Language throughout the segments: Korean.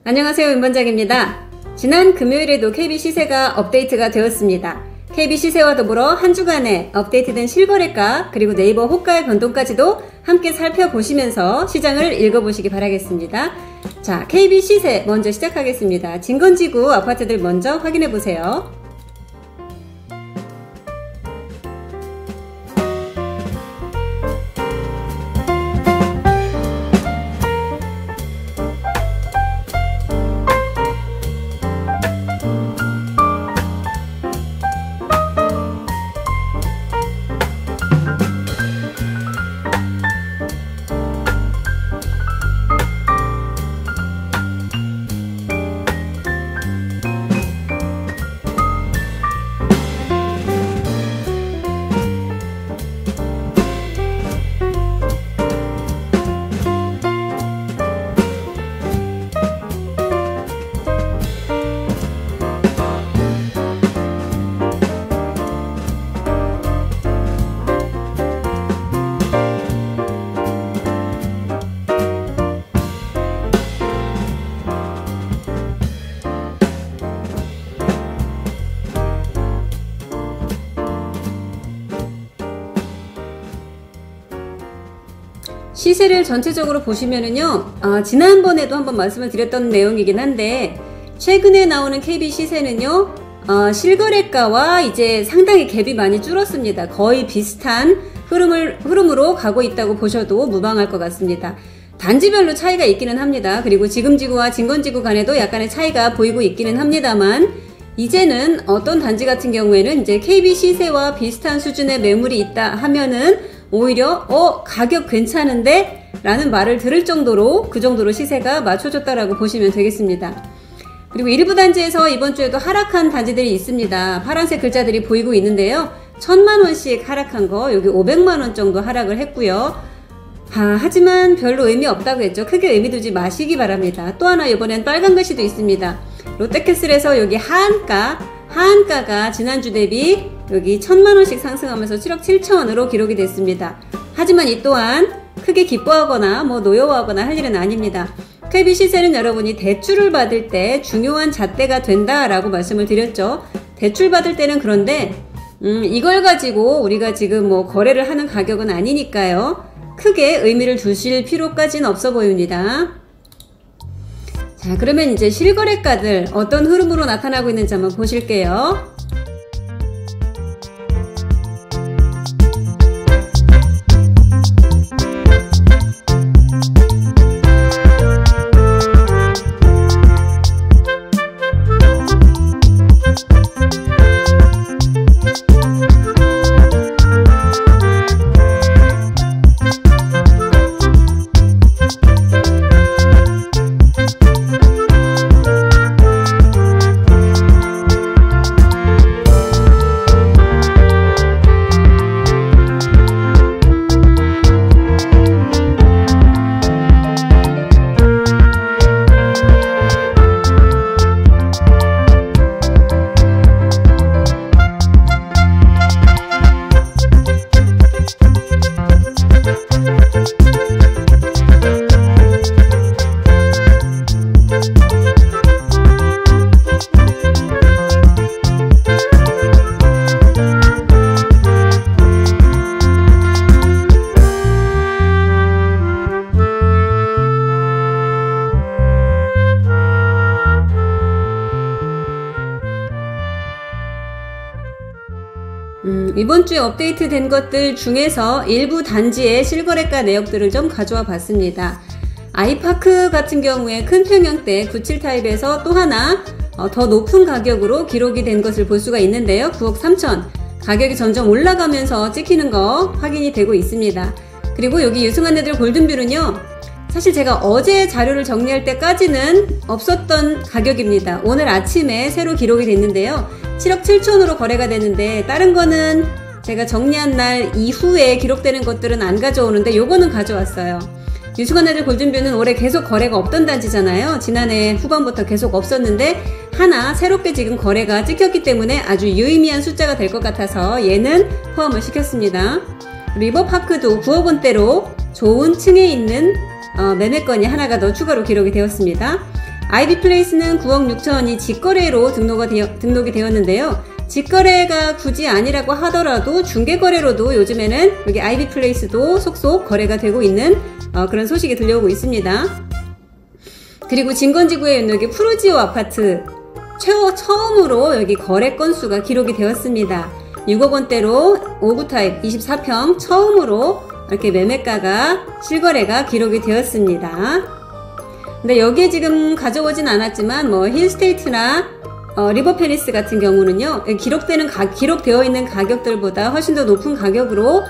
안녕하세요, 윤반장입니다. 지난 금요일에도 KB 시세가 업데이트가 되었습니다. KB 시세와 더불어 한 주간에 업데이트된 실거래가 그리고 네이버 호가의 변동까지도 함께 살펴보시면서 시장을 읽어보시기 바라겠습니다. 자, KB 시세 먼저 시작하겠습니다. 진건지구 아파트들 먼저 확인해보세요. 시세를 전체적으로 보시면은요, 지난번에도 한번 말씀을 드렸던 내용이긴 한데, 최근에 나오는 KB 시세는요, 실거래가와 이제 상당히 갭이 많이 줄었습니다. 거의 비슷한 흐름으로 가고 있다고 보셔도 무방할 것 같습니다. 단지별로 차이가 있기는 합니다. 그리고 지금지구와 진건지구 간에도 약간의 차이가 보이고 있기는 합니다만, 이제는 어떤 단지 같은 경우에는 이제 KB 시세와 비슷한 수준의 매물이 있다 하면은 오히려 가격 괜찮은데? 라는 말을 들을 정도로 그 정도로 시세가 맞춰졌다라고 보시면 되겠습니다. 그리고 일부 단지에서 이번 주에도 하락한 단지들이 있습니다. 파란색 글자들이 보이고 있는데요. 1000만원씩 하락한 거, 여기 500만원 정도 하락을 했고요. 하지만 별로 의미 없다고 했죠. 크게 의미 두지 마시기 바랍니다. 또 하나 이번엔 빨간 글씨도 있습니다. 롯데캐슬에서 여기 하한가가 지난주 대비 여기 1000만원씩 상승하면서 7억 7천원으로 기록이 됐습니다. 하지만 이 또한 크게 기뻐하거나 노여워하거나 할 일은 아닙니다. KB 시세는 여러분이 대출을 받을 때 중요한 잣대가 된다라고 말씀을 드렸죠. 대출 받을 때는 그런데 이걸 가지고 우리가 지금 거래를 하는 가격은 아니니까요. 크게 의미를 두실 필요까지는 없어 보입니다. 자, 그러면 이제 실거래가들 어떤 흐름으로 나타나고 있는지 한번 보실게요. 이번 주에 업데이트 된 것들 중에서 일부 단지의 실거래가 내역들을 좀 가져와 봤습니다. 아이파크 같은 경우에 큰 평형대 97 타입에서 또 하나 더 높은 가격으로 기록이 된 것을 볼 수가 있는데요. 9억 3천. 가격이 점점 올라가면서 찍히는 거 확인이 되고 있습니다. 그리고 여기 유승한네들 골든뷰는요, 사실 제가 어제 자료를 정리할 때까지는 없었던 가격입니다. 오늘 아침에 새로 기록이 됐는데요. 7억 7천으로 거래가 되는데 다른 거는 제가 정리한 날 이후에 기록되는 것들은 안 가져오는데 요거는 가져왔어요. 유승한네들 골든뷰는 올해 계속 거래가 없던 단지잖아요. 지난해 후반부터 계속 없었는데 하나 새롭게 지금 거래가 찍혔기 때문에 아주 유의미한 숫자가 될 것 같아서 얘는 포함을 시켰습니다. 리버파크도 9억 원대로 좋은 층에 있는 매매건이 하나가 더 추가로 기록이 되었습니다. 아이비 플레이스는 9억 6천이 직거래로 등록이 되었는데요. 직거래가 굳이 아니라고 하더라도 중개거래로도 요즘에는 여기 아이비 플레이스도 속속 거래가 되고 있는 그런 소식이 들려오고 있습니다. 그리고 진건지구의 연역이 푸르지오 아파트 처음으로 여기 거래 건수가 기록이 되었습니다. 6억 원대로 5구 타입 24평 처음으로 이렇게 매매가가 실거래가 기록이 되었습니다. 근데 여기에 지금 가져오진 않았지만 뭐 힐스테이트나 리버페니스 같은 경우는요, 기록되어 있는 가격들보다 훨씬 더 높은 가격으로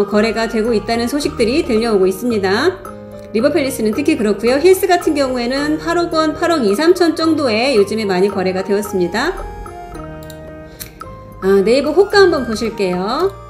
거래가 되고 있다는 소식들이 들려오고 있습니다. 리버페니스는 특히 그렇고요. 힐스 같은 경우에는 8억 원, 8억 2, 3천 정도에 요즘에 많이 거래가 되었습니다. 네이버 호가 한번 보실게요.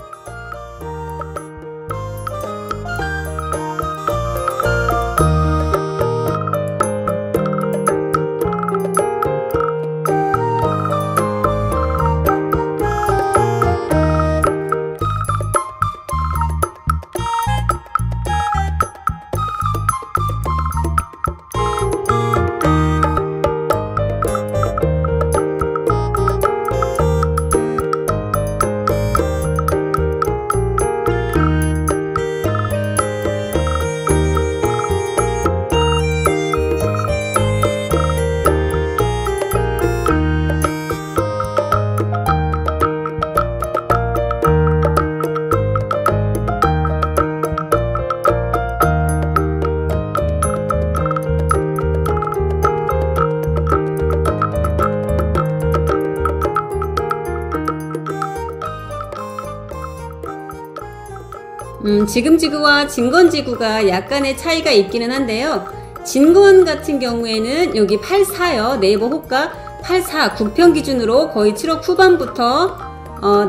지금지구와 진건지구가 약간의 차이가 있기는 한데요. 진건 같은 경우에는 여기 84요. 네이버 호가 84 국평 기준으로 거의 7억 후반부터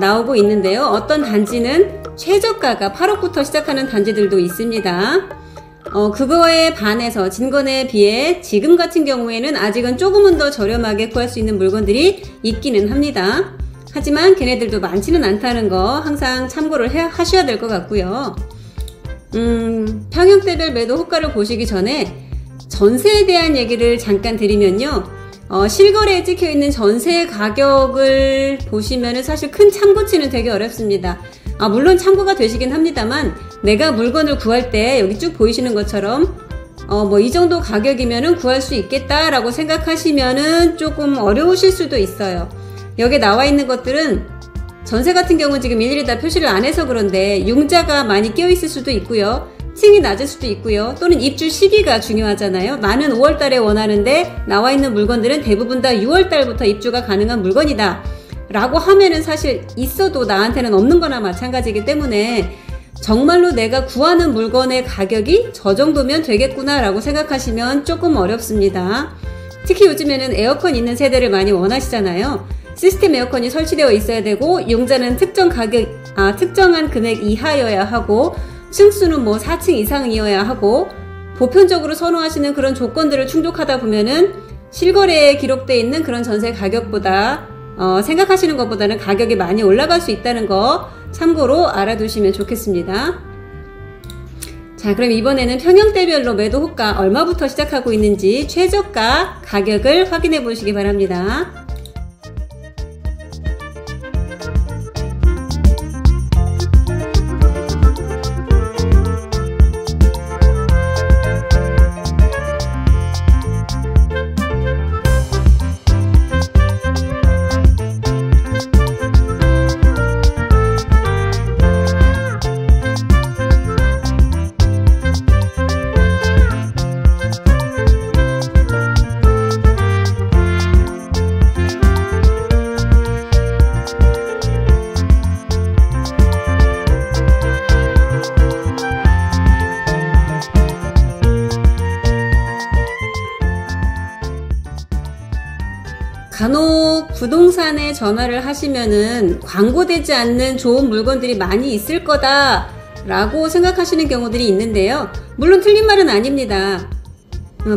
나오고 있는데요. 어떤 단지는 최저가가 8억부터 시작하는 단지들도 있습니다. 그거에 반해서 진건에 비해 지금 같은 경우에는 아직은 조금은 더 저렴하게 구할 수 있는 물건들이 있기는 합니다. 하지만 걔네들도 많지는 않다는 거 항상 참고를 하셔야 될 것 같고요. 평형대별 매도 호가를 보시기 전에 전세에 대한 얘기를 잠깐 드리면요. 실거래에 찍혀있는 전세 가격을 보시면은 사실 큰 참고치는 되게 어렵습니다. 물론 참고가 되시긴 합니다만 내가 물건을 구할 때 여기 쭉 보이시는 것처럼 뭐 이 정도 가격이면은 구할 수 있겠다라고 생각하시면은 조금 어려우실 수도 있어요. 여기에 나와 있는 것들은 전세 같은 경우는 지금 일일이 다 표시를 안 해서 그런데 융자가 많이 끼어 있을 수도 있고요. 층이 낮을 수도 있고요. 또는 입주 시기가 중요하잖아요. 나는 5월달에 원하는데 나와 있는 물건들은 대부분 다 6월달부터 입주가 가능한 물건이다 라고 하면은 사실 있어도 나한테는 없는 거나 마찬가지이기 때문에 정말로 내가 구하는 물건의 가격이 저 정도면 되겠구나 라고 생각하시면 조금 어렵습니다. 특히 요즘에는 에어컨 있는 세대를 많이 원하시잖아요. 시스템 에어컨이 설치되어 있어야 되고 융자는 특정한 금액 이하여야 하고 층수는 뭐 4층 이상이어야 하고 보편적으로 선호하시는 그런 조건들을 충족하다 보면은 실거래에 기록되어 있는 그런 전세 가격보다 생각하시는 것보다는 가격이 많이 올라갈 수 있다는 거 참고로 알아두시면 좋겠습니다. 자, 그럼 이번에는 평형대별로 매도 호가 얼마부터 시작하고 있는지 최저가 가격을 확인해 보시기 바랍니다. 간혹 부동산에 전화를 하시면은 광고되지 않는 좋은 물건들이 많이 있을 거다 라고 생각하시는 경우들이 있는데요. 물론 틀린 말은 아닙니다.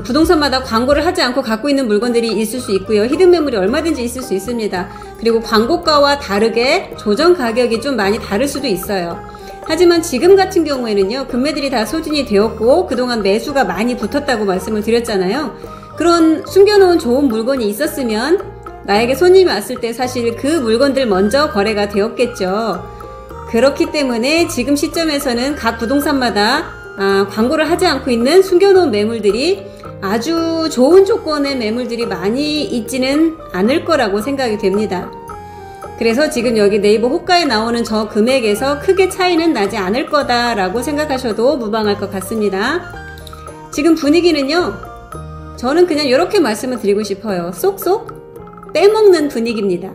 부동산마다 광고를 하지 않고 갖고 있는 물건들이 있을 수 있고요. 히든 매물이 얼마든지 있을 수 있습니다. 그리고 광고가와 다르게 조정 가격이 좀 많이 다를 수도 있어요. 하지만 지금 같은 경우에는요, 금매들이 다 소진이 되었고 그동안 매수가 많이 붙었다고 말씀을 드렸잖아요. 그런 숨겨놓은 좋은 물건이 있었으면 나에게 손님이 왔을 때 사실 그 물건들 먼저 거래가 되었겠죠. 그렇기 때문에 지금 시점에서는 각 부동산마다 광고를 하지 않고 있는 숨겨놓은 매물들이 아주 좋은 조건의 매물들이 많이 있지는 않을 거라고 생각이 됩니다. 그래서 지금 여기 네이버 호가에 나오는 저 금액에서 크게 차이는 나지 않을 거다라고 생각하셔도 무방할 것 같습니다. 지금 분위기는요, 저는 그냥 이렇게 말씀을 드리고 싶어요. 쏙쏙 빼먹는 분위기입니다.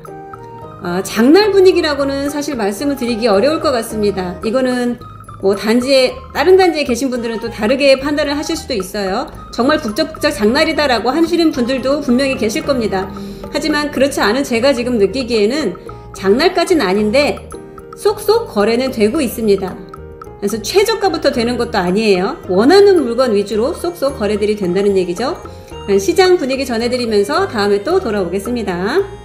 장날 분위기라고는 사실 말씀을 드리기 어려울 것 같습니다. 이거는 뭐 다른 단지에 계신 분들은 또 다르게 판단을 하실 수도 있어요. 정말 북적북적 장날이다라고 하시는 분들도 분명히 계실 겁니다. 하지만 그렇지 않은 제가 지금 느끼기에는 장날까지는 아닌데 쏙쏙 거래는 되고 있습니다. 그래서 최저가부터 되는 것도 아니에요. 원하는 물건 위주로 쏙쏙 거래들이 된다는 얘기죠. 시장 분위기 전해드리면서 다음에 또 돌아오겠습니다.